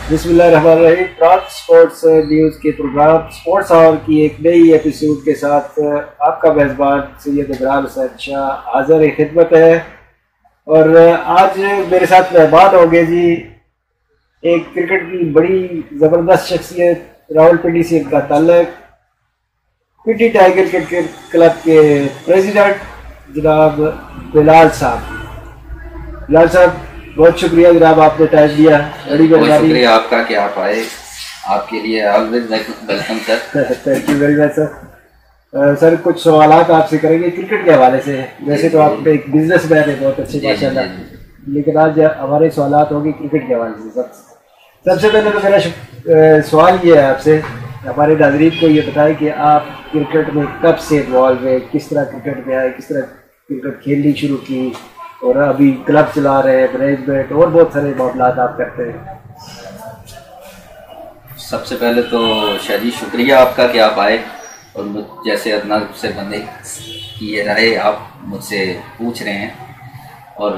बिस्मिल्लाहिर्रहमानिर्रहीम। प्रांत sports news के प्रोग्राम स्पोर्ट्स आवर की एक नई एपिसोड के साथ आपका मेज़बान सैयद इमरान हुसैन शाह हाज़िर खिदमत है। और आज मेरे साथ मेहमान होंगे जी एक क्रिकेट की बड़ी ज़बरदस्त शख्सियत, रावलपिंडी से इनका ताल्लुक, पिंडी टाइगर क्रिकेट क्लब के प्रेसिडेंट जनाब बिलाल साहब। बिलाल साहब, बहुत शुक्रिया जनाब, आपने टाइम दिया। बड़ी मेहरबानी। शुक्रिया आपका कि आप आए, आपके लिए always welcome sir. Thank you very much sir. Sir कुछ सवाल आपसे करेंगे क्रिकेट के हवाले से। वैसे तो आप एक बिजनेस मैन है, बहुत अच्छे माशाल्लाह, लेकिन आज हमारे सवाल होंगे क्रिकेट के हवाले से। सबसे पहले तो मेरा सवाल ये है आपसे, हमारे नाज़रीन को ये बताएं कि आप क्रिकेट में कब से इन्वॉल्व है, किस तरह क्रिकेट में आए, किस तरह क्रिकेट खेलनी शुरू की, और अभी क्लब चला रहे हैं, मैनेजमेंट और बहुत सारे मामला आप करते हैं। सबसे पहले तो शादी शुक्रिया आपका कि आप आए और मुझ जैसे अदना से बंदे की ये राय आप मुझसे पूछ रहे हैं, और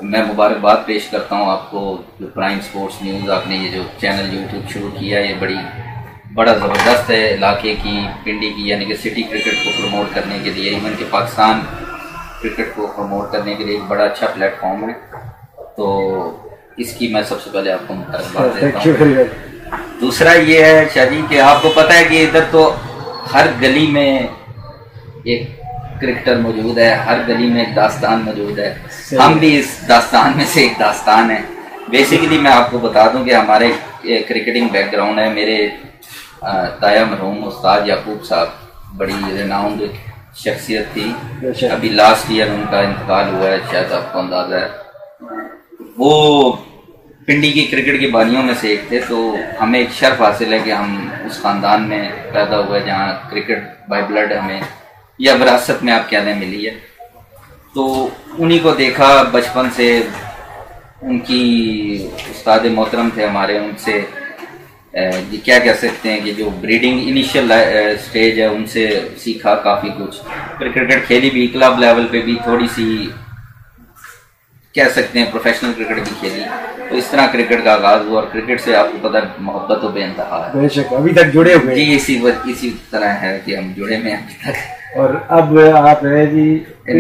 मैं मुबारकबाद पेश करता हूं आपको। जो प्राइम स्पोर्ट्स न्यूज़ आपने ये जो चैनल यूट्यूब शुरू किया, ये बड़ा ज़बरदस्त है इलाके की, पिंडी की, यानी कि सिटी क्रिकेट को प्रमोट करने के लिए, इवन के पाकिस्तान क्रिकेट को प्रमोट करने के लिए एक बड़ा अच्छा प्लेटफॉर्म है। तो इसकी मैं सबसे पहले आपको मुबारकबाद देता हूँ। दूसरा ये है शादी कि आपको पता है कि इधर तो हर गली में एक क्रिकेटर मौजूद है, हर गली में एक दास्तान मौजूद है। हम भी इस दास्तान में से एक दास्तान है। बेसिकली मैं आपको बता दूं कि हमारे क्रिकेटिंग बैकग्राउंड है। मेरे ताया मरहूम उस्ताद याकूब साहब बड़ी रिनाउंड शख्सियत थी, अभी लास्ट ईयर उनका इंतकाल हुआ है, शायद आपको अंदाजा है। वो पिंडी की क्रिकेट की बानियों में से एक थे, तो हमें एक शर्फ हासिल है कि हम उस ख़ानदान में पैदा हुए जहाँ क्रिकेट बाय ब्लड हमें या विरासत में आप क्या दें मिली है। तो उन्हीं को देखा बचपन से। उनकी उस्ताद मोहतरम थे हमारे, उनसे क्या कह सकते हैं कि जो ब्रीडिंग इनिशियल स्टेज है उनसे सीखा काफ़ी कुछ। फिर क्रिकेट खेली भी, क्लब लेवल पे भी थोड़ी सी कह सकते हैं प्रोफेशनल क्रिकेट भी खेली। तो इस तरह क्रिकेट का आगाज हुआ, और क्रिकेट से आपको पता है मोहब्बत तो बेइंतहा है। बेशक अभी तक जुड़े हुए जी, इसी तरह है कि हम जुड़े में अभी तक। और अब आप है जी,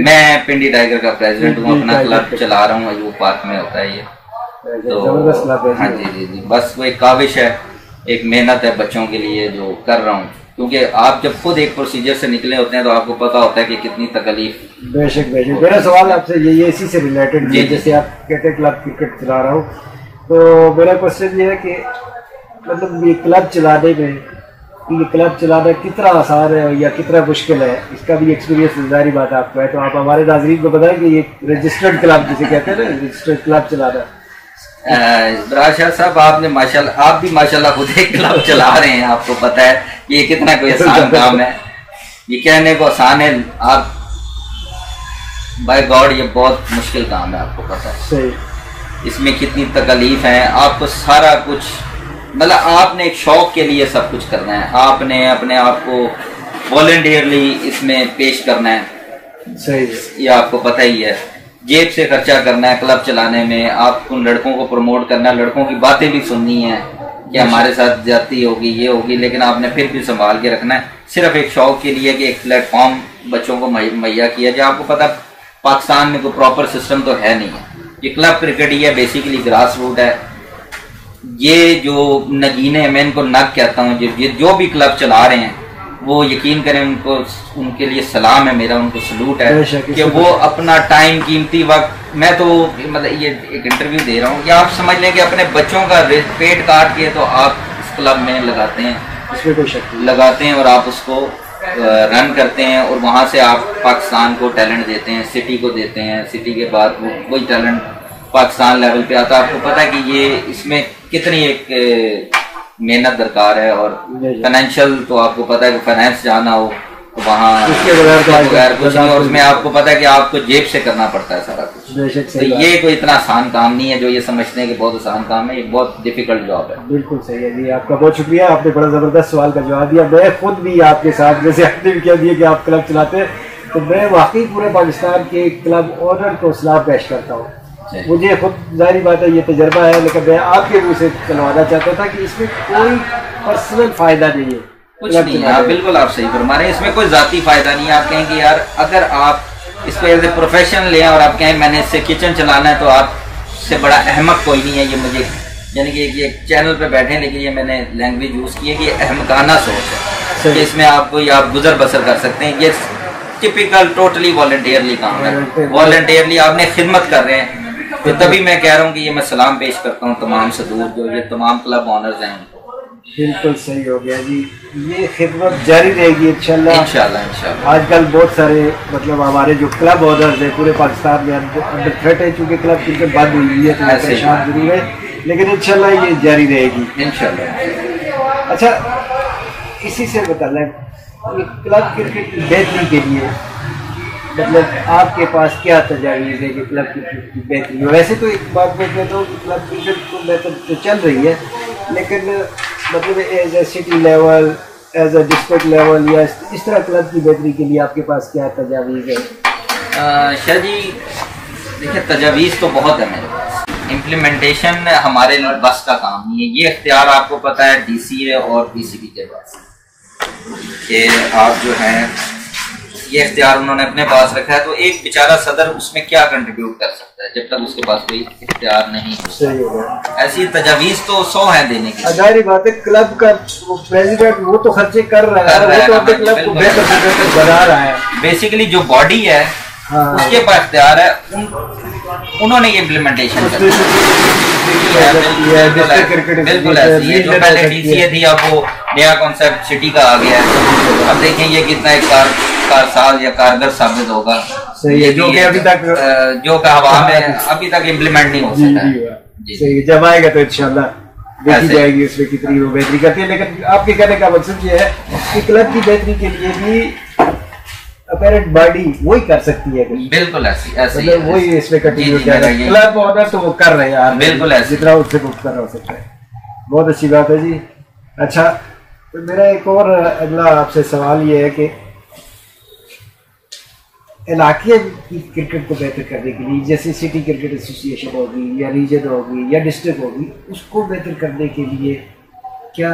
मैं पिंडी टाइगर का प्रेसिडेंट हूँ, अपना क्लब चला रहा हूँ, अयूब पार्क में होता है ये। तो हाँ जी, बस वो एक काविश है, एक मेहनत है बच्चों के लिए जो कर रहा हूँ, क्योंकि आप जब खुद एक प्रोसीजर से निकले होते हैं तो आपको पता होता है कि कितनी तकलीफ। बेशक मेरा सवाल आपसे ये इसी से रिलेटेड है। जैसे आप कहते हैं क्लब क्रिकेट चला रहा हूँ, तो मेरा क्वेश्चन ये है कि मतलब ये क्लब चलाने में, ये क्लब चलाना कितना आसान है या कितना मुश्किल है, इसका भी एक्सपीरियंस जारी बात आपको है। तो आप हमारे नाज़रीन को बताएं कि ये रजिस्टर्ड क्लब जिसे कहते हैं ना, रजिस्टर्ड क्लब चलाना। राशा साहब, आपने माशाल्लाह, आप भी माशाल्लाह खुद एक क्लब चला रहे हैं, आपको पता है ये कितना कोई आसान काम है। ये कहने को आसान है, आप बाय गॉड ये बहुत मुश्किल काम है, आपको पता है सही। इसमें कितनी तकलीफ है, आपको सारा कुछ, मतलब आपने एक शौक के लिए सब कुछ करना है, आपने अपने आप को वॉलंटियरली इसमें पेश करना है सही, ये आपको पता ही है। जेब से खर्चा करना है क्लब चलाने में, आप उन लड़कों को प्रमोट करना है, लड़कों की बातें भी सुननी है कि हमारे साथ जाती होगी, ये होगी, लेकिन आपने फिर भी संभाल के रखना है। सिर्फ एक शौक के लिए कि एक प्लेटफॉर्म बच्चों को मुहैया किया जाए। आपको पता पाकिस्तान में कोई प्रॉपर सिस्टम तो है नहीं है। ये क्लब क्रिकेट ही है, बेसिकली ग्रास रूट है। ये जो नगीने, मैं इनको नग कहता हूँ, जो भी क्लब चला रहे हैं वो यकीन करें, उनको उनके लिए सलाम है मेरा, उनको सलूट है कि वो अपना टाइम, कीमती वक्त, मैं तो मतलब ये एक इंटरव्यू दे रहा हूँ, या आप समझ लें कि अपने बच्चों का पेट काट के तो आप इस क्लब में लगाते हैं, इसमें कोई शक नहीं, लगाते हैं और आप उसको रन करते हैं, और वहाँ से आप पाकिस्तान को टैलेंट देते हैं, सिटी को देते हैं, सिटी के बाद वही टैलेंट पाकिस्तान लेवल पे आता है। आपको पता है कि ये इसमें कितनी एक मेहनत दरकार है, और फाइनेंशियल तो आपको पता है कि फाइनेंस जाना हो तो वहाँ उसके बगैर कुछ नहीं, और उसमें आपको पता है कि आपको जेब से करना पड़ता है सारा कुछ। तो ये कोई इतना आसान काम नहीं है जो ये समझते हैं कि बहुत आसान काम है, ये बहुत डिफिकल्ट जॉब है। बिल्कुल सही है जी, आपका बहुत शुक्रिया, आपने बड़ा जबरदस्त सवाल का जवाब दिया। मैं खुद भी आपके साथ, जैसे आपने भी कह दिया कि आप क्लब चलाते हैं, तो मैं वाकई पूरे पाकिस्तान के क्लब ओनर को सलाम पेश करता हूँ मुझे खुद जाहिर बात है ये तजर्बा है, लेकिन मैं आपके मुंह से चलवाना चाहता था कि इसमें कोई पर्सनल फायदा नहीं है, कुछ नहीं है। बिल्कुल आप सही फरमा रहे हैं, इसमें कोई जाती फायदा नहीं है। आप कहेंगे यार अगर आप इसको एज ए प्रोफेशन लें और आप कहें मैंने इससे किचन चलाना है, तो आपसे बड़ा अहमक कोई नहीं है। ये मुझे यानी कि ये चैनल पे बैठे हैं, लेकिन ये मैंने लैंग्वेज यूज़ की है कि अहमकाना सोच है कि इसमें आप गुजर बसर कर सकते हैं। ये टिपिकल टोटली वॉलंटियरली काम है, वॉलंटियरली आपने खिदमत कर रहे हैं। तो तभी मैं कह रहा हूँ कि ये मैं सलाम पेश करता हूँ तमाम सदूर जो ये तमाम क्लब ऑनर्स हैं उनको। बिल्कुल सही हो गया जी, ये खिदमत जारी रहेगी इंशाल्लाह। इंशाल्लाह आजकल बहुत सारे मतलब हमारे जो क्लब ऑनर्स हैं पूरे पाकिस्तान में अंडर थ्रेट है, चूँकि क्लब क्रिकेट बंद हुई है तो परेशान जरूर है, लेकिन इंशाल्लाह ये जारी रहेगी इंशाल्लाह। अच्छा, इसी से बताना ये क्लब क्रिकेट की बेहतरी के लिए मतलब आपके पास क्या तजावीज़ है कि क्लब क्रिकेट की बेहतरी हो? वैसे तो एक बात मैं कहता हूँ कि क्लब क्रिकेट तो बेहतर तो चल रही है, लेकिन मतलब as a city level, as a district level या इस तरह क्लब की बेहतरी के लिए आपके पास क्या तजावीज़ है? शाह जी देखिए, तजावीज़ तो बहुत है मेरे पास, इम्प्लीमेंटेशन हमारे बस का काम नहीं है। ये इख्तियार आपको पता है DCA और PCB के पास कि आप जो हैं ये इख्तियार उन्होंने अपने पास रखा है, तो एक बेचारा सदर उसमें क्या कंट्रीब्यूट कर सकता है जब तक उसके पास कोई इख्तियार नहीं हो। सही होगा। ऐसी तजावीज़ तो 100 है देने की। जाहिर बात है क्लब का प्रेसिडेंट वो तो खर्चे कर रहा है, वो तो अपने क्लब को बेहतर से बेहतर बना रहा है। बेसिकली जो बॉडी है उसके पास इख्तियार है, उन्होंने ये इम्प्लीमेंटेशन बिल्कुल ऐसी है। जो पहले DCA थी अब वो नया कॉन्सेप्ट सिटी का आ गया है। अब देखें ये कितना एक कारसाज या कारगर साबित होगा। सही है, जो कि अभी तक जो का हवा में अभी तक इम्प्लीमेंट नहीं हो सका। सही, जब आएगा तो इंशाल्लाह देखी जाएगी उसमें कितनी वो बेहतरी करती है। लेकिन आपके कहने का मकसद ये है कि क्लब की बेहतरी के लिए भी अपैरेंट बॉडी वही कर सकती है। बिल्कुल ऐसी मतलब वही इसमें कंटिन्यू कर रहा है। क्लब ऑनर तो वो कर रहे हैं यार, बिल्कुल ऐसी जितना उससे कुछ कर हो सकता है। बहुत अच्छी बात है जी। अच्छा, तो मेरा एक और अगला आपसे सवाल ये है कि इलाके की क्रिकेट को बेहतर करने के लिए, जैसे सिटी क्रिकेट एसोसिएशन होगी या रीजन होगी या डिस्ट्रिक्ट होगी, उसको बेहतर करने के लिए क्या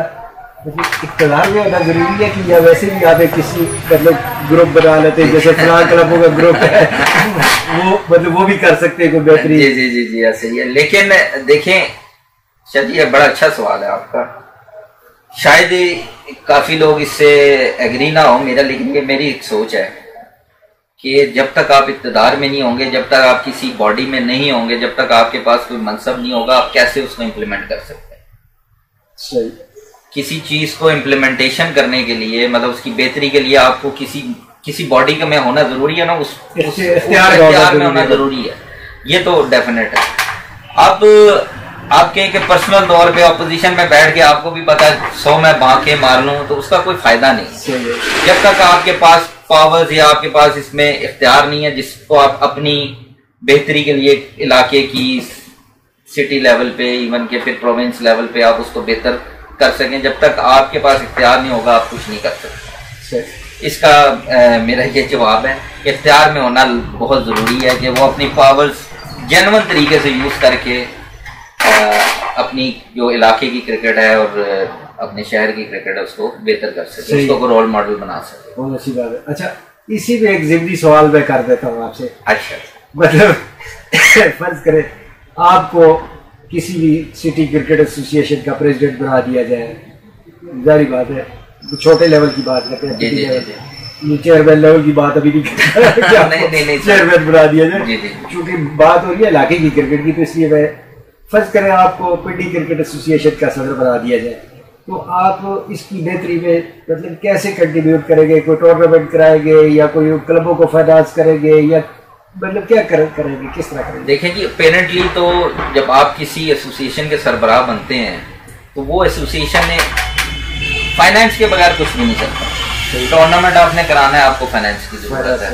मतलब इख्तियार में होना जरूरी है कि या वैसे भी आप किसी मतलब ग्रुप बना लेते हैं, जैसे फलां क्लबों का ग्रुप है वो मतलब वो भी कर सकते हैं कोई बेहतरीन? जी ऐसे ही है। लेकिन देखें शायद ये बड़ा अच्छा सवाल है आपका, शायद काफी लोग इससे एग्री ना हो मेरा, लेकिन ये मेरी एक सोच है कि जब तक आप इक़्तिदार में नहीं होंगे, जब तक आप किसी बॉडी में नहीं होंगे, जब तक आपके पास कोई मनसब नहीं होगा, आप कैसे उसको इम्प्लीमेंट कर सकते हैं? सही। किसी चीज को इम्प्लीमेंटेशन करने के लिए मतलब उसकी बेहतरी के लिए आपको किसी बॉडी में होना जरूरी है ना, उस इख्तियार में होना जरूरी है, ये तो डेफिनेट है। अब आप कहें कि पर्सनल तौर पे अपोजिशन में बैठ के आपको भी पता है 100 में बांके मार लूं तो उसका कोई फायदा नहीं है। जब तक आपके पास पावर्स या आपके पास इसमें इख्तियार नहीं है जिसको आप अपनी बेहतरी के लिए इलाके की सिटी लेवल पे इवन के फिर प्रोविंस लेवल पे आप उसको बेहतर कर सकें, जब तक आपके पास इख्तियार नहीं होगा आप कुछ नहीं कर सकते। इसका मेरा ये जवाब है, इख्तियार में होना बहुत ज़रूरी है कि वो अपनी पावर्स जेन्युइन तरीके से यूज़ करके अपनी जो इलाके की क्रिकेट है और अपने शहर की क्रिकेट है उसको बेहतर कर सके, उसको रोल मॉडल बना सके। बहुत अच्छी बात है। अच्छा, इसी में एक जिंदगी सवाल मैं कर देता हूँ आपसे। अच्छा, मतलब फर्ज करें आपको किसी भी सिटी क्रिकेट एसोसिएशन का प्रेसिडेंट बना दिया जाए, जारी बात है छोटे लेवल की बात करते हैं, ये चेयरमैन लेवल की बात अभी नहीं चेयरमैन बना दिया जाए, क्योंकि बात हो रही है इलाके की क्रिकेट की, तो इसलिए मैं फर्ज करें आपको पिंडी क्रिकेट एसोसिएशन का सदर बना दिया जाए, तो आप इसकी बेहतरी में मतलब कैसे कंट्रीब्यूट करेंगे? कोई टूर्नामेंट कराएंगे या कोई क्लबों को फाइनेंस करेंगे या मतलब क्या करेंगे, किस तरह करेंगे? देखें जी, पेरेंटली तो जब आप किसी एसोसिएशन के सरबराह बनते हैं तो वो एसोसिएशन ने फाइनेंस के बगैर कुछ भी नहीं चलता। टूर्नामेंट आपने कराना है आपको फाइनेंस की जरूरत है,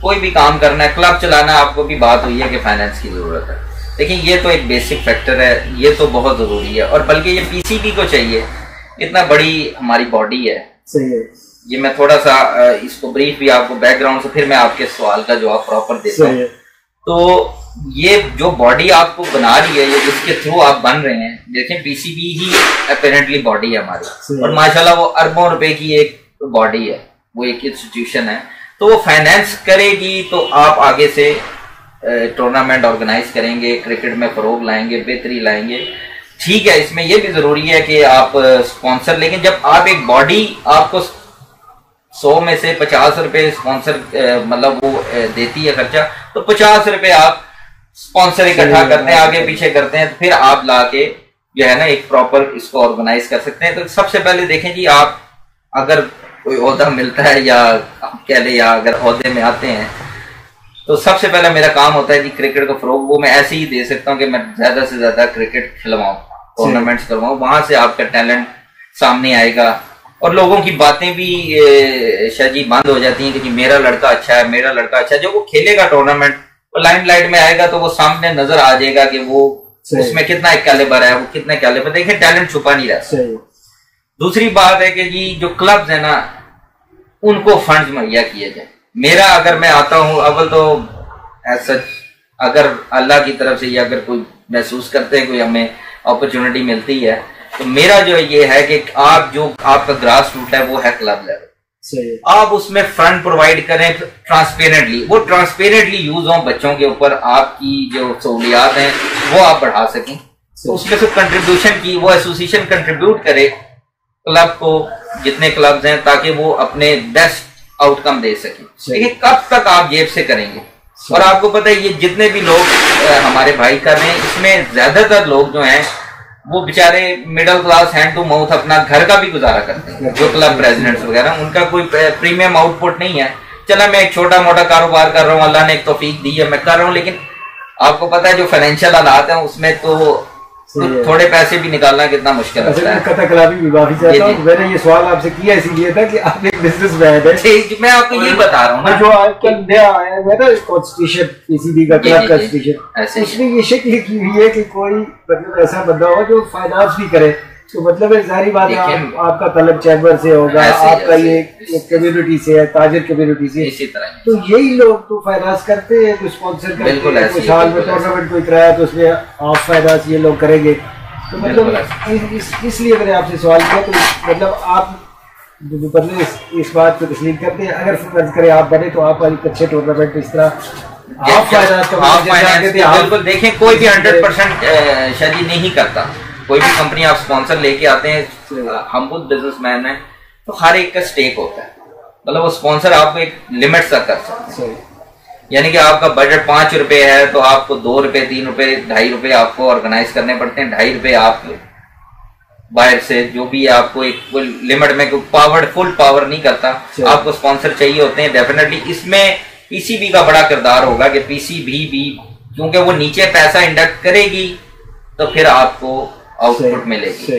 कोई भी काम करना है, क्लब चलाना है आपको भी बात हुई है कि फाइनेंस की जरूरत है। लेकिन ये तो एक बेसिक फैक्टर है, ये तो बहुत जरूरी है, और बल्कि ये PCB को चाहिए, इतना बड़ी हमारी बॉडी है। सही है। ये मैं थोड़ा सा इसको ब्रीफ भी आपको बैकग्राउंड से फिर मैं आपके सवाल का जवाब प्रॉपर देता हूँ। तो ये जो बॉडी आपको बना रही है, ये जिसके थ्रू आप बन रहे हैं, देखें पीसीबी ही अपेरेंटली बॉडी है हमारी, और माशाल्लाह वो अरबों रुपए की एक बॉडी है, वो एक इंस्टीट्यूशन है। तो वो फाइनेंस करेगी तो आप आगे से टूर्नामेंट ऑर्गेनाइज करेंगे, क्रिकेट में फरोग लाएंगे, बेहतरी लाएंगे। ठीक है, इसमें यह भी जरूरी है कि आप स्पॉन्सर, लेकिन जब आप एक बॉडी, आपको 100 में से 50 रुपए स्पॉन्सर मतलब वो देती है खर्चा, तो 50 रुपए आप स्पॉन्सर इकट्ठा करते हैं, आगे पीछे करते हैं, तो फिर आप लाके जो है ना एक प्रॉपर इसको ऑर्गेनाइज कर सकते हैं। तो सबसे पहले देखें जी, आप अगर कोई ओहदा मिलता है या आप कह ले, या अगर ओहदे में आते हैं, तो सबसे पहले मेरा काम होता है कि क्रिकेट को फरोग वो मैं ऐसे ही दे सकता हूँ कि मैं ज्यादा से ज्यादा क्रिकेट खिलवाऊं, टूर्नामेंट्स करवाऊं, वहां से आपका टैलेंट सामने आएगा। और लोगों की बातें भी शायद जी बंद हो जाती हैं कि जी मेरा लड़का अच्छा है, मेरा लड़का अच्छा है। जब वो खेलेगा टूर्नामेंट, वो लाइमलाइट में आएगा, तो वो सामने नजर आ जाएगा कि वो उसमें कितना एक कैलिबर है, वो कितना कैलिबर। देखिए टैलेंट छुपा नहीं रहता। दूसरी बात है कि जी जो क्लब्स है ना, उनको फंड्स मुहैया किए जाए। मेरा अगर मैं आता हूं, अव्वल तो ऐसा अगर अल्लाह की तरफ से या अगर कोई महसूस करते हैं, कोई हमें अपॉर्चुनिटी मिलती है, तो मेरा जो ये है कि आप जो आपका ग्रास रूट है वो है क्लब लेवल, आप उसमें फंड प्रोवाइड करें ट्रांसपेरेंटली, वो ट्रांसपेरेंटली यूज हो बच्चों के ऊपर, आपकी जो सहूलियात हैं वो आप बढ़ा सकें। तो उसमें से कंट्रीब्यूशन की वो एसोसिएशन कंट्रीब्यूट करे क्लब को, जितने क्लब्स हैं, ताकि वो अपने बेस्ट आउटकम दे सके। लेकिन कब तक आप जेब से करेंगे? और आपको पता है ये जितने भी लोग हमारे भाई कर रहे हैं, इसमें ज्यादातर लोग जो हैं वो बेचारे middle class, hand to mouth अपना घर का भी गुजारा करते हैं। जो क्लब प्रेसिडेंट्स वगैरह, उनका कोई प्रीमियम आउटपुट नहीं है। चला मैं एक छोटा मोटा कारोबार कर रहा हूँ, अल्लाह ने एक तौफीक दी है, मैं कर रहा हूँ, लेकिन आपको पता है जो फाइनेंशियल हालात हैं उसमें तो थोड़े पैसे भी निकालना कितना मुश्किल होता है। कतकलामी भी माफी चाहता हूं, मैंने ये सवाल आपसे किया इसीलिए था कि आप एक बिजनेसमैन हैं। मैं आपको यही बता रहा हूँ ना, जो आजकल नया आया है ना कॉन्स्टिट्यूशन, पीसीबी का क्लब कॉन्स्टिट्यूशन, उसमें ये शक्ल की हुई है कि कोई मतलब ऐसा बंदा हो जो फाइनेंस भी करे। तो मतलब जारी बात है, आपका तलब चैम्बर से होगा, आपका ये कम्युनिटी से है, ताजिर कम्युनिटी से, इसी तरह तो यही लोग तो फाइनेंस करते हैं, कुछ स्पॉन्सर करते हैं, कुछ हाल में टूर्नामेंट कोई कराया तो उसमें ऑफ फाइनेंस ये लोग करेंगे। तो मतलब इसलिए मैंने आपसे सवाल किया। तो मतलब आप मतलब इस बात को तस्लीम करते हैं, अगर फर्ज करें आप बने तो आप एक अच्छे टूर्नामेंट इस तरह आप फाइनेंस बिल्कुल देखें, कोई भी 100% शादी नहीं करता। कोई भी कंपनी आप स्पॉन्सर लेके आते हैं, हम खुद बिजनेसमैन हैं, तो हर एक का स्टेक होता है। मतलब वो स्पॉन्सर आपको एक लिमिट तक कर सकते हैं। यानी कि आपका बजट 5 रुपए है तो आपको 2 रुपए, 3 रुपए, 2.5 रुपए आपको ऑर्गेनाइज करने पड़ते हैं। 2.5 रुपए आप बाहर से जो भी आपको एक लिमिट में फुल पावर नहीं करता, आपको स्पॉन्सर चाहिए होते हैं। डेफिनेटली इसमें पीसीबी का बड़ा किरदार होगा कि पीसीबी भी, क्योंकि वो नीचे पैसा इंडक्ट करेगी तो फिर आपको आउटपुट मिलेगी।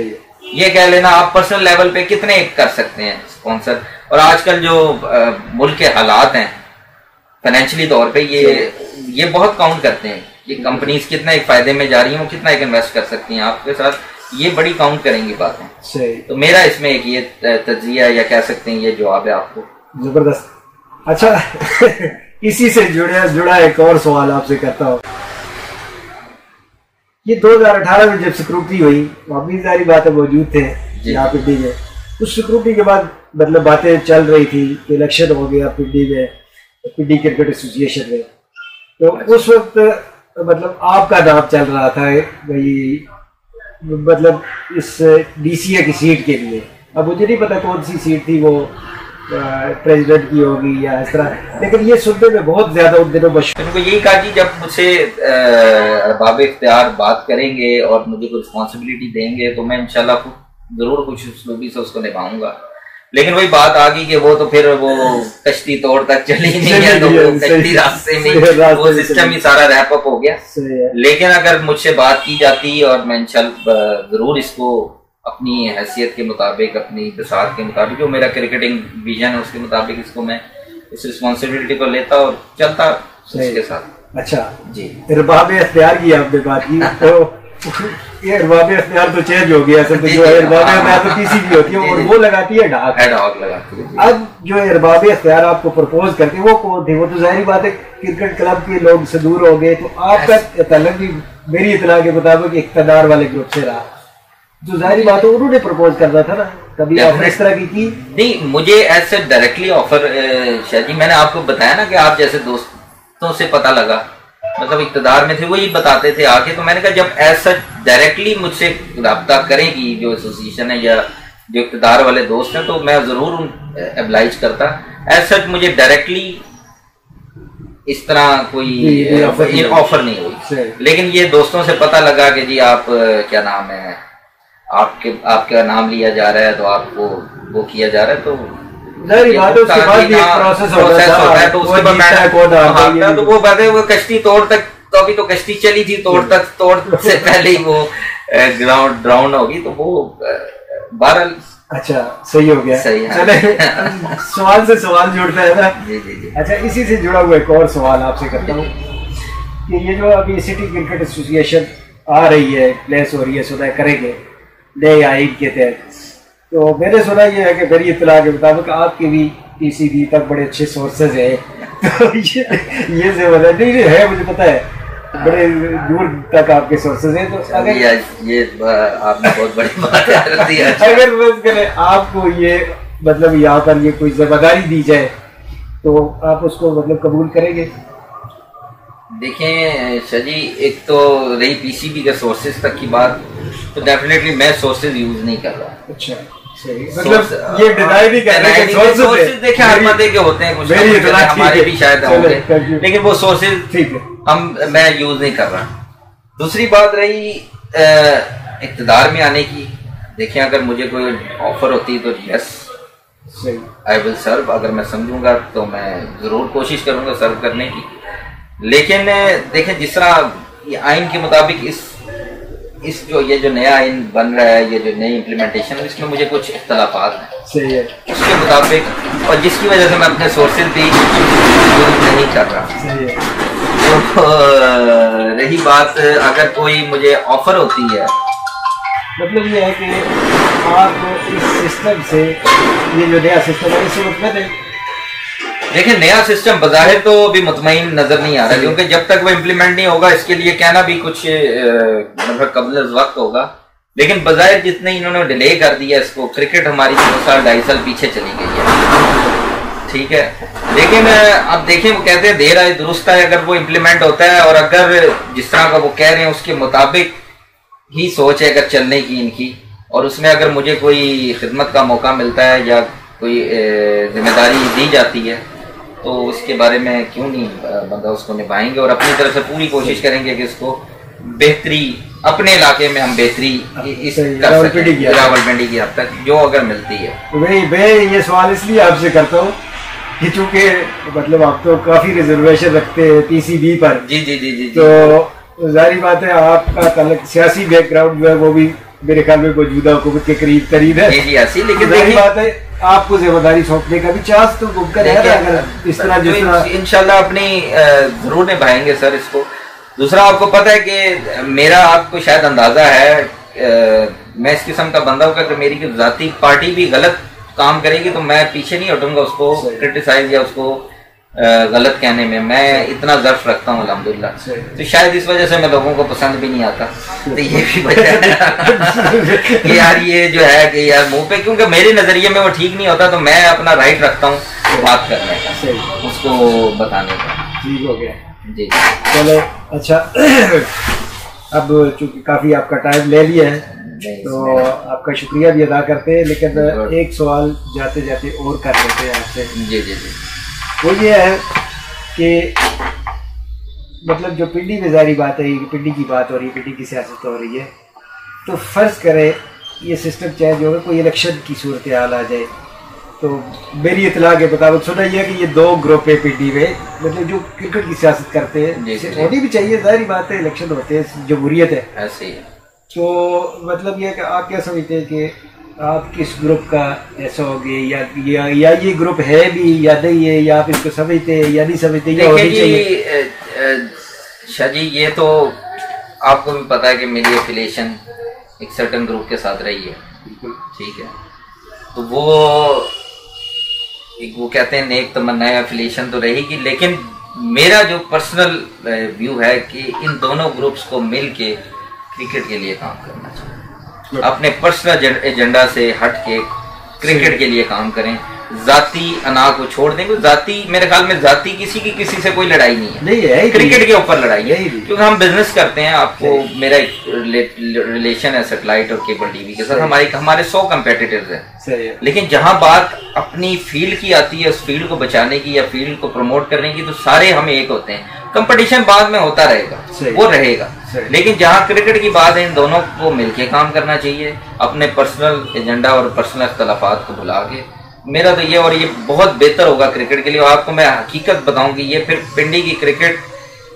ये कह लेना आप पर्सनल लेवल पे कितने कर सकते हैं स्पॉन्सर। और आजकल जो मुल्क के हालात हैं फाइनेंशियली तौर पे, ये बहुत काउंट करते हैं कि कंपनीज कितना एक फायदे में जा रही हैं, वो कितना एक इन्वेस्ट कर सकती हैं आपके साथ, ये बड़ी काउंट करेंगी बातें। तो मेरा इसमें एक ये तज्जिया या कह सकते हैं ये जवाब है आपको। जबरदस्त। अच्छा इसी से जुड़ा एक और सवाल आपसे करता हूँ। ये 2018 में जब स्क्रूटनी हुई, अभी सारी बातें मौजूद थे यहाँ पिंडी में, उस स्क्रूटनी के बाद मतलब बातें चल रही थी, इलेक्शन हो गया पिंडी में, पिंडी क्रिकेट एसोसिएशन में, तो उस वक्त मतलब आपका नाम चल रहा था भाई, मतलब इस डीसीए की सीट के लिए। अब मुझे नहीं पता कौन सी सीट थी, वो प्रेसिडेंट की होगी या इस तरह, लेकिन ये सुनने में बहुत ज्यादा उन दिनों मशहूर। उनको यही कहा कि जब मुझसे बाब इख्तियार बात करेंगे और मुझे कोई रिस्पॉन्सिबिलिटी देंगे तो मैं इंशाल्लाह जरूर कुछ उसलूबी से उसको निभाऊंगा। लेकिन वही बात आ गई कि वो तो फिर वो कश्ती तोड़ तक चली नहीं है, तो वो कश्ती रास्ते में वो सिस्टम ही सारा रैप अप हो गया। लेकिन अगर मुझसे बात की जाती और मैं इंशाल्लाह जरूर इसको अपनी हैसियत के मुताबिक, अपनी बसात के मुताबिक, जो मेरा क्रिकेटिंग विजन है उसके मुताबिक इसको मैं इस रिस्पॉन्सिबिलिटी को लेता और चलता उसके साथ। अच्छा जी, रबाब इख्तियार की आपने बात की, तो ये अरबाब इख्तियार तो चेंज हो गया, असल जो अरबाब इख्तियार तो पीसीबी होती है और वो लगाती है डाक लगाती है। अब जो अरबाब इख्तियार आपको प्रपोज करते हैं वो कौन थे? वो तो जाहिर बात है क्रिकेट क्लब के लोग से दूर हो गए, तो आपका तलब भी मेरी इतला के मुताबिक इख्तियार वाले ग्रुप से रहा, तो जाहिर बात है उन्होंने प्रपोज करना था ना, कभी आपने इस तरह की? नहीं, मुझे ऐसे डायरेक्टली ऑफर शायद मैंने आपको बताया ना कि आप जैसे दोस्तों से पता लगा, मतलब इक़्तिदार में थे वही बताते थे आके, तो मैंने कहा जब ऐसा डायरेक्टली मुझसे रब्ता करेंगी जो एसोसिएशन है या जो इक़्तिदार वाले दोस्त हैं तो मैं जरूर एब्लाइज करता। ऐसा मुझे डायरेक्टली इस तरह कोई ऑफर नहीं हुई, लेकिन ये दोस्तों से पता लगा कि जी आप क्या नाम है, आपका नाम लिया जा रहा है तो आपको वो किया जा रहा है, तो तो वो बात है वो कश्ती तोड़ तक, तो अभी तो कश्ती चली थी तोड़ से पहले ही वो ग्राउंड ड्राउन होगी, तो वो 12। अच्छा, सही हो गया, सही है। चले सवाल से सवाल जुड़ता है ना। जी जी जी। अच्छा, इसी से जुड़ा हुआ एक और सवाल आपसे करता हूँ कि ये जो अभी सिटी क्रिकेट एसोसिएशन आ रही है, प्लेस हो रही है, सुना करेंगे नए आइन के तहत, तो मैंने सुना ये है कि मेरी इत्तला के मुताबिक आपके भी पीसीबी तक बड़े अच्छे सोर्सेज हैं, तो ये से बता नहीं है, मुझे पता है बड़े दूर तक आपके सोर्सेज हैं, तो अगर ये आपने बहुत बड़ी बात कर दी है। अगर बस करें आपको ये मतलब यहाँ पर ये कोई जिम्मेदारी दी जाए तो आप उसको मतलब कबूल करेंगे? देखें शाजी, एक तो रही पीसीबी के सोर्सेज तक की बात, तो डेफिनेटली मैं सोर्सेज यूज नहीं कर रहा। अच्छा, मतलब ये डिजाइन नहीं कर रहे, सोर्सेज देखे हर बंदे के होते हैं, कुछ हमारे भी शायद होंगे, लेकिन वो सोर्सेज ठीक है मैं यूज नहीं कर रहा। दूसरी बात रही इक़्तिदार में आने की, देखिए अगर मुझे कोई ऑफर होती तो यस आई विल सर्व, अगर मैं समझूंगा तो मैं जरूर कोशिश करूंगा सर्व करने की, लेकिन देखें जिस तरह ये आइन के मुताबिक इस ये जो नया आइन बन रहा है, ये जो नई इम्प्लीमेंटेशन है, इसमें मुझे कुछ इख्तलाफात हैं। सही है। उसके मुताबिक, और जिसकी वजह से मैं अपने सोर्सेज भी यूज नहीं कर रहा। सही है। तो रही बात अगर कोई मुझे ऑफर होती है, मतलब ये है कि आप इस सिस्टम से, ये जो नया सिस्टम है इससे मुतमईन है? देखिए नया सिस्टम बज़ाहिर तो अभी मुतमईन नजर नहीं आ रहा, क्योंकि जब तक वो इम्प्लीमेंट नहीं होगा इसके लिए कहना भी कुछ मतलब कबल वक्त होगा, लेकिन बज़ाहिर जितने इन्होंने डिले कर दिया इसको, क्रिकेट हमारी 2 साल 2.5 साल पीछे चली गई है, ठीक है, लेकिन अब देखें वो कहते हैं देर आए दुरुस्त है, अगर वो इम्प्लीमेंट होता है और अगर जिस तरह का वो कह रहे हैं उसके मुताबिक ही सोच है अगर चलने की इनकी, और उसमें अगर मुझे कोई खिदमत का मौका मिलता है या कोई जिम्मेदारी दी जाती है तो उसके बारे में क्यों नहीं बंदा उसको निभाएंगे और अपनी तरफ से पूरी कोशिश करेंगे कि इसको बेहतरी अपने इलाके में हम बेहतरी इस रावलपिंडी की हद तक जो अगर मिलती है। तो मैं ये सवाल इसलिए आपसे करता हूँ कि चूंकि मतलब आप तो काफी रिजर्वेशन रखते हैं पीसीबी पर। जी जी जी जी। तो जाहिर बात है आपका तलक सियासी बैकग्राउंड जो है वो भी मेरे ख्याल में मौजूदा हुकूमत के करीब तरीब है, लेकिन जाहिर बात है आपको जिम्मेदारी सौंपने का भी चांस तो मुमकिन है अगर इस तरह जिस तरह इंशाल्लाह अपनी जरूर निभाएंगे सर इसको। दूसरा आपको पता है कि मेरा आपको शायद अंदाजा है मैं इस किस्म का बंदा हूँ कि मेरी जाती पार्टी भी गलत काम करेगी तो मैं पीछे नहीं हटूंगा उसको क्रिटिसाइज या उसको गलत कहने में, मैं इतना ज़र्फ रखता हूँ अल्हम्दुलिल्लाह, तो शायद इस वजह से मैं लोगों को पसंद भी नहीं आता, तो ये भी वजह है कि यार ये जो है कि यार मुंह पे, क्योंकि मेरे नज़रिए में वो ठीक नहीं होता, तो मैं अपना राइट रखता हूँ बात करने का, उसको बताने का। ठीक हो गया जी, चलो अच्छा। अब चूंकि काफ़ी आपका टाइम ले लिया है तो आपका शुक्रिया भी अदा करते हैं, लेकिन एक सवाल जाते जाते और कर लेते हैं आपसे। जी जी जी। वो ये है कि मतलब जो पिंडी में जारी बात है, पिंडी की बात हो रही है, पिंडी की सियासत हो रही है, तो फर्ज करें ये सिस्टम चेंज होगा, कोई इलेक्शन की सूरत हाल आ जाए, तो मेरी इतला के मुताबिक सुना यह है कि ये 2 ग्रुप है पिंडी में, मतलब जो क्रिकेट की सियासत करते हैं, होनी भी चाहिए, जाहिर बात है इलेक्शन होते हैं, जमहूरियत है ऐसे ही। तो मतलब ये कि आप क्या समझते हैं कि आप किस ग्रुप का ऐसा होगे या ये ग्रुप है भी या नहीं है, या आप इसको समझते हैं या नहीं समझते? देखिए जी शाह जी, ये तो आपको भी पता है कि मेरी एफिलिएशन एक सर्टेन ग्रुप के साथ रही है, ठीक है। तो वो कहते हैं नेक तमन्ना एफिलिएशन तो रहेगी, लेकिन मेरा जो पर्सनल व्यू है कि इन दोनों ग्रुप्स को मिल के क्रिकेट के लिए काम करना चाहिए। अपने पर्सनल एजेंडा से हट के क्रिकेट के लिए काम करें, जाति अना को छोड़ दें। जाति, मेरे ख्याल में जाति किसी की किसी से कोई लड़ाई नहीं है, क्रिकेट के ऊपर लड़ाई है, क्योंकि हम बिजनेस करते हैं। आपको मेरा एक रिलेशन है सैटेलाइट और केबल टीवी के साथ, हमारे 100 कंपेटिटर्स हैं, लेकिन जहां बात अपनी फील्ड की आती है, उस फील्ड को बचाने की या फील्ड को प्रमोट करने की, तो सारे हम एक होते हैं। कंपटीशन बाद में होता रहेगा, वो रहेगा, लेकिन जहां क्रिकेट की बात है, इन दोनों को मिलके काम करना चाहिए, अपने पर्सनल एजेंडा और पर्सनल इख्तलाफात को भुला के। मेरा तो ये, और ये बहुत बेहतर होगा क्रिकेट के लिए। और आपको मैं हकीकत बताऊं कि ये फिर पिंडी की क्रिकेट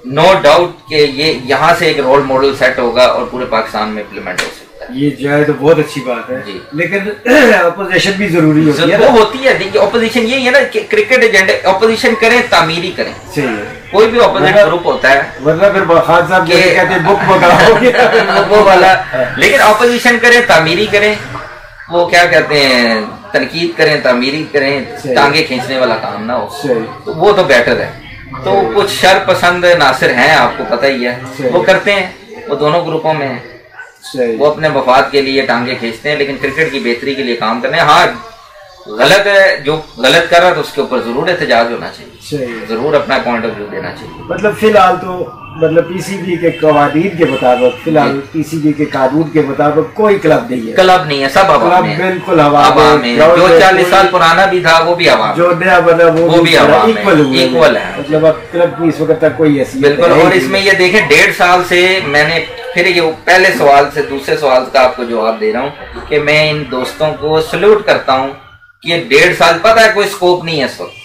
नो डाउट कि ये यहाँ से एक रोल मॉडल सेट होगा और पूरे पाकिस्तान में इम्प्लीमेंट हो सकता है। ये जो है तो बहुत अच्छी बात है जी, लेकिन अपोजिशन भी जरूरी होती है। वो होती है, देखिए अपोजिशन ये है ना कि क्रिकेट एजेंडे अपोजिशन करें, तामीरी करें। सही है, कोई भी अपोजिट ग्रुप होता है, वरना फिर खान साहब कहते हैं बुक मंगाओ वो वाला। लेकिन अपोजिशन करें, तामीरी करें, वो क्या कहते हैं, तनकीद करें, तामीरी करें, टांगे खींचने वाला काम ना हो, तो वो तो बेटर है। तो कुछ शर पसंद नासिर हैं, आपको पता ही है, वो करते हैं, वो दोनों ग्रुपों में हैं, वो अपने मफाद के लिए टांगे खींचते हैं, लेकिन क्रिकेट की बेहतरी के लिए काम करने। हाँ, गलत है, जो गलत कर रहा है तो उसके ऊपर जरूर एहतजाज होना चाहिए, जरूर अपना पॉइंट ऑफ व्यू देना चाहिए। मतलब फिलहाल तो पीसीबी के कवानीन के मुताबिक, फिलहाल पीसीबी के कानून के मुताबिक कोई क्लब नहीं है, सब अवाम में, बिल्कुल हवा में। जो 40 साल पुराना भी था वो भी अवाम, जो नया बना वो भी इक्वल है। मतलब अब क्लब की इस वक्त तक कोई ऐसी बिल्कुल। और इसमें ये देखें, 1.5 साल से मैंने फिर ये पहले सवाल से दूसरे सवाल का आपको जवाब दे रहा हूँ कि मैं इन दोस्तों को सल्यूट करता हूँ कि 1.5 साल, पता है कोई स्कोप नहीं है इस वक्त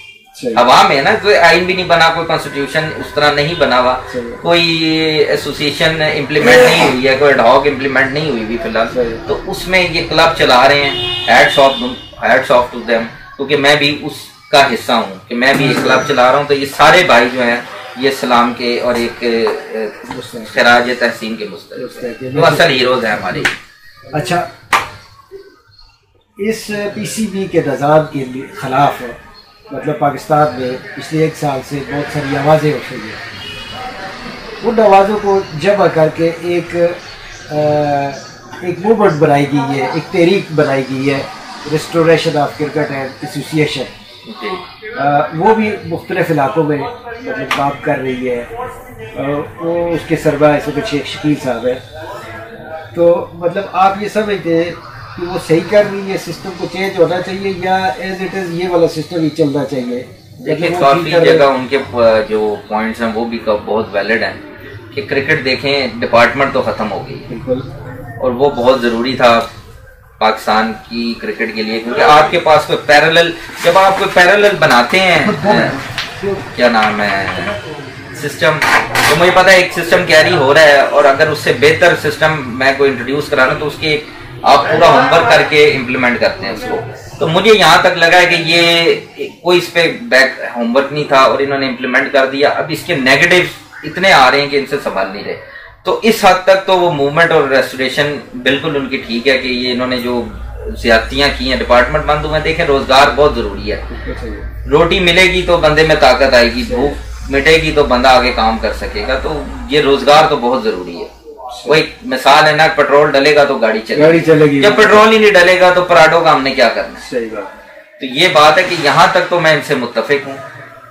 अवाम है ना, कोई आइन भी नहीं बना, कोई कॉन्स्टिट्यूशन उस तरह नहीं बना हुआ, कोई एसोसिएशन इम्प्लीमेंट नहीं हुई है, कोई एडहॉक इम्प्लीमेंट नहीं हुई भी फिलहाल। तो उसमें ये क्लब चला रहे हैं, हैट्स ऑफ टू देम, क्योंकि मैं भी उसका हिस्सा हूँ कि मैं भी एक क्लब चला रहा हूँ। तो ये सारे भाई जो हैं ये सलाम के और एक खराज तहसीन के मुस्तहिक, जो असल हीरोज हैं हमारे। अच्छा, इस पीसीबी के निज़ाम के खिलाफ मतलब पाकिस्तान में पिछले 1 साल से बहुत सारी आवाज़ें उठ रही हैं। उन आवाज़ों को जमा करके एक मूवमेंट बनाई गई है, एक तहरीक बनाई गई है, restoration of cricket and association. वो भी मुख्तलिफ इलाकों में मतलब काम कर रही है। वो उसके सरबराह इस वक्त शेख शकील साहब है। तो मतलब आप ये समझते हैं कि वो सही कर रही है, सिस्टम को चेंज होना चाहिए, या एज इट इज ये वाला सिस्टम ही चलना चाहिए? देखिए, काफी जगह उनके जो पॉइंट्स हैं वो भी बहुत वैलिड हैं कि क्रिकेट देखें, डिपार्टमेंट तो खत्म हो गई बिल्कुल, और वो बहुत जरूरी था पाकिस्तान की क्रिकेट के लिए, क्योंकि आपके पास कोई पैरेलल, जब आप कोई पैरेलल बनाते हैं क्या नाम है सिस्टम, तो मुझे पता है एक सिस्टम कैरी हो रहा है, और अगर उससे बेहतर सिस्टम मैं कोई इंट्रोड्यूस करा तो उसकी आप पूरा होमवर्क करके इम्प्लीमेंट करते हैं उसको। तो मुझे यहाँ तक लगा है कि ये कोई इस पे बैक होमवर्क नहीं था और इन्होंने इम्प्लीमेंट कर दिया। अब इसके नेगेटिव इतने आ रहे हैं कि इनसे संभाल नहीं रहे। तो इस हद तक तो वो मूवमेंट और रेस्टोरेशन बिल्कुल उनकी ठीक है कि ये इन्होंने जो ज्यादतियां की हैं, डिपार्टमेंट बंद हुए। देखें, रोजगार बहुत जरूरी है, रोटी मिलेगी तो बंदे में ताकत आएगी, भूख मिटेगी तो बंदा आगे काम कर सकेगा। तो ये रोजगार तो बहुत जरूरी है। वही मिसाल है ना, पेट्रोल डलेगा तो गाड़ी चलेगी, जब पेट्रोल ही नहीं डलेगा तो पराठों का हमने क्या करना। सही बात। तो ये बात है कि यहाँ तक तो मैं इनसे मुत्तफिक हूँ।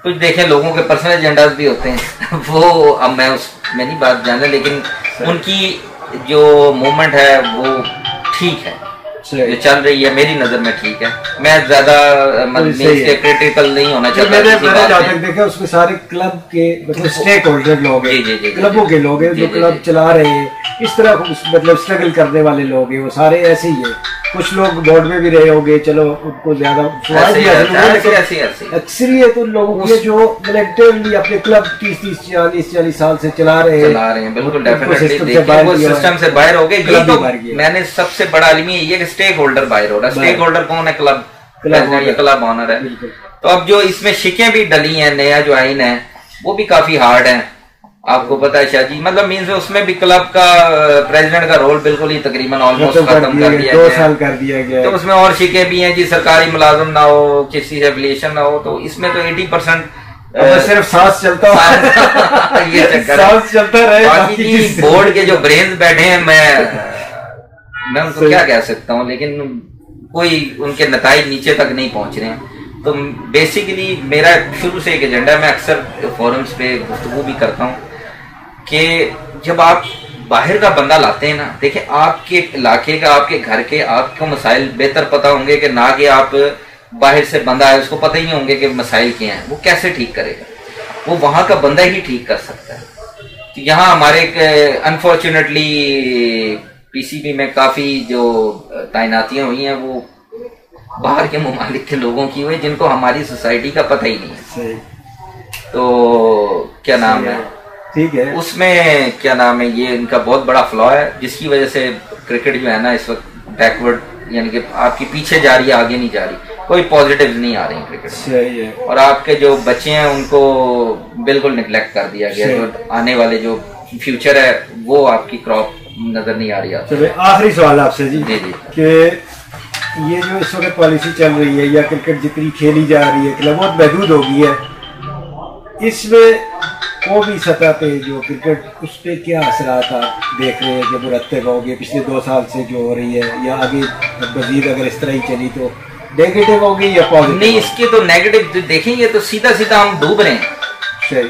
कुछ देखें, लोगों के पर्सनल एजेंडाज भी होते हैं वो अब मैं उसमें नहीं बात जाना, लेकिन उनकी जो मूवमेंट है वो ठीक है, जो चल रही है मेरी नजर में ठीक है। मैं ज्यादा क्रिटिकल नहीं होना चाहता। देखा उसमें सारे क्लब के मतलब स्टेक होल्डर लोग हैं, क्लबों के लोग हैं जो क्लब चला रहे हैं, इस तरह मतलब स्ट्रगल करने वाले लोग हैं, वो सारे ऐसे ही है। कुछ लोग बोर्ड में भी रहे होंगे, चलो उनको ज्यादा अक्सरियत उन लोगों की जो मिलिटेंटली अपने क्लब 30-40 साल से चला रहे हैं। बिल्कुल डेफिनेटली वो सिस्टम से बाहर हो गए। ये तो मैंने सबसे बड़ा आलमी ये कि स्टेक होल्डर बाहर हो रहा है। स्टेक होल्डर कौन है? क्लब ऑनर है। तो अब जो इसमें शिकें भी डली हैं, नया जो आइन है वो भी काफी हार्ड है, आपको पता है शाह जी, मतलब मीन्स उसमें भी क्लब का प्रेसिडेंट का रोल बिल्कुल ही तकरीबन ऑलमोस्ट खत्म कर दिया 2 साल कर दिया गया। तो उसमें और शिके भी हैं जी, सरकारी मुलाजिम ना हो, किसी से एफिलिएशन ना हो, तो इसमें तो 80% सिर्फ सांस चलता हो ये चक्कर सांस चलता रहे। बाकी जी बोर्ड के जो ब्रेन्स बैठे हैं, मैं उनको क्या कह सकता हूँ, लेकिन कोई उनके नताइज नीचे तक नहीं पहुंच रहे हैं। तो बेसिकली मेरा शुरू से एक एजेंडा है, मैं अक्सर फोरम्स पे गुफ्तगू भी करता हूँ कि जब आप बाहर का बंदा लाते हैं ना, देखिए आपके इलाके का, आपके घर के आपको मसाइल बेहतर पता होंगे कि ना कि आप बाहर से बंदा है, उसको पता ही नहीं होंगे कि मसाइल क्या हैं, वो कैसे ठीक करेगा, वो वहां का बंदा ही ठीक कर सकता है। तो यहाँ हमारे अनफॉर्चुनेटली पीसीबी में काफी जो तैनातियां हुई हैं वो बाहर के ममालिक के लोगों की हुई, जिनको हमारी सोसाइटी का पता ही नहीं है। तो क्या नाम है, ठीक है, उसमें क्या नाम है, ये इनका बहुत बड़ा फ्लॉ है, जिसकी वजह से क्रिकेट जो है ना इस वक्त बैकवर्ड, यानी कि आपकी पीछे जा रही है, आगे नहीं जा रही, कोई पॉजिटिव नहीं आ रही है क्रिकेट में। और आपके जो बच्चे हैं उनको बिल्कुल निगलेक्ट कर दिया गया, जो आने वाले जो फ्यूचर है वो आपकी क्रॉप नजर नहीं आ रही है। चलो आखिरी सवाल आपसे जी, जी कि ये जो इस वक्त पॉलिसी चल रही है या क्रिकेट जितनी खेली जा रही है क्लब बहुत महदूद हो गई है, इसमें वो भी सतह पे जो क्रिकेट, उस पर क्या असरात आप देख रहे हैं जो मुरतब हो गए पिछले 2 साल से जो हो रही है, या आगे मजीद अगर इस तरह ही चली तो नेगेटिव होगी या पॉजिटिव? नहीं, इसके तो नेगेटिव देखेंगे तो सीधा सीधा हम डूब रहे हैं। सही,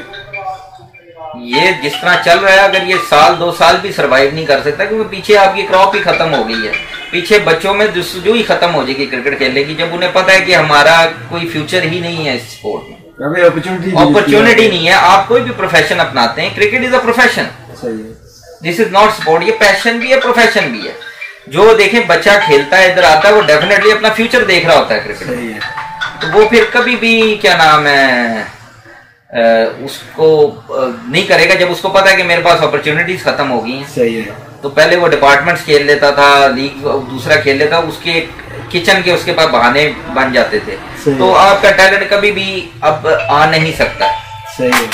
ये जिस तरह चल रहा है, अगर ये 1-2 साल भी सरवाइव नहीं कर सकता, क्योंकि पीछे आपकी क्रॉप ही खत्म हो गई है, पीछे बच्चों में जो ही खत्म हो जाएगी क्रिकेट खेलने की, जब उन्हें पता है कि हमारा कोई फ्यूचर ही नहीं है इस स्पोर्ट में, अपॉर्चुनिटी नहीं है। आप कोई भी प्रोफेशन अपनाते हैं, cricket is a profession, this is not sport, ये पैशन भी है, प्रोफेशन भी है। जो देखें बच्चा खेलता है, इधर आता है, वो डेफिनेटली अपना फ्यूचर देख रहा होता है क्रिकेट में, तो वो फिर कभी भी क्या नाम है उसको नहीं करेगा जब उसको पता है कि मेरे पास अपॉर्चुनिटीज खत्म हो गई हैं। सही है। तो पहले वो डिपार्टमेंट्स खेल लेता था, लीग दूसरा खेल लेता, उसके किचन के उसके पास बहाने बन जाते थे, तो आपका टैलेंट कभी भी अब आ नहीं सकता। सही है।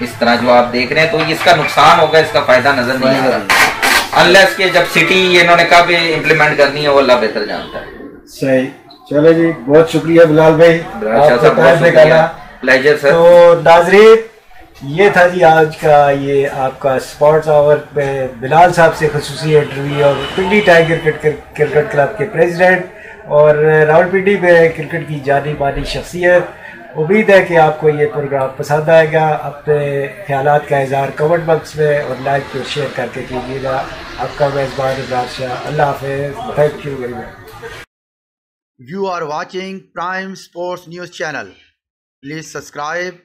इस तरह जो आप देख रहे हैं, तो इसका नुकसान होगा, इसका फायदा नजर नहीं आ रहा, अनलेस के जब सिटी इन्होंने कब इम्प्लीमेंट करनी है वो अल्लाह बेहतर जानता है। सही, चलो जी, बहुत शुक्रिया बिलाल भाई, प्लेजर सर। तो नाज़रीन, ये था जी आज का ये आपका स्पोर्ट्स आवर पे बिलाल साहब से खसूसी इंटरव्यू, और पिंडी टाइगर क्रिकेट क्लब के प्रेसिडेंट और रावलपिंडी में क्रिकेट की जानी मानी शख्सियत। उम्मीद है कि आपको ये प्रोग्राम पसंद आएगा। अपने ख्यालात का इज़हार कमेंट बॉक्स में और लाइक और शेयर करके कीजिएगा। आपका मेज़बान इमरान शाह, अल्लाह हाफ़िज़, thank you very much. You are watching Prime Sports News Channel. Please subscribe,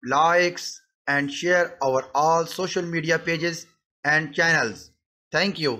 likes and share our all social media pages and channels. Thank you.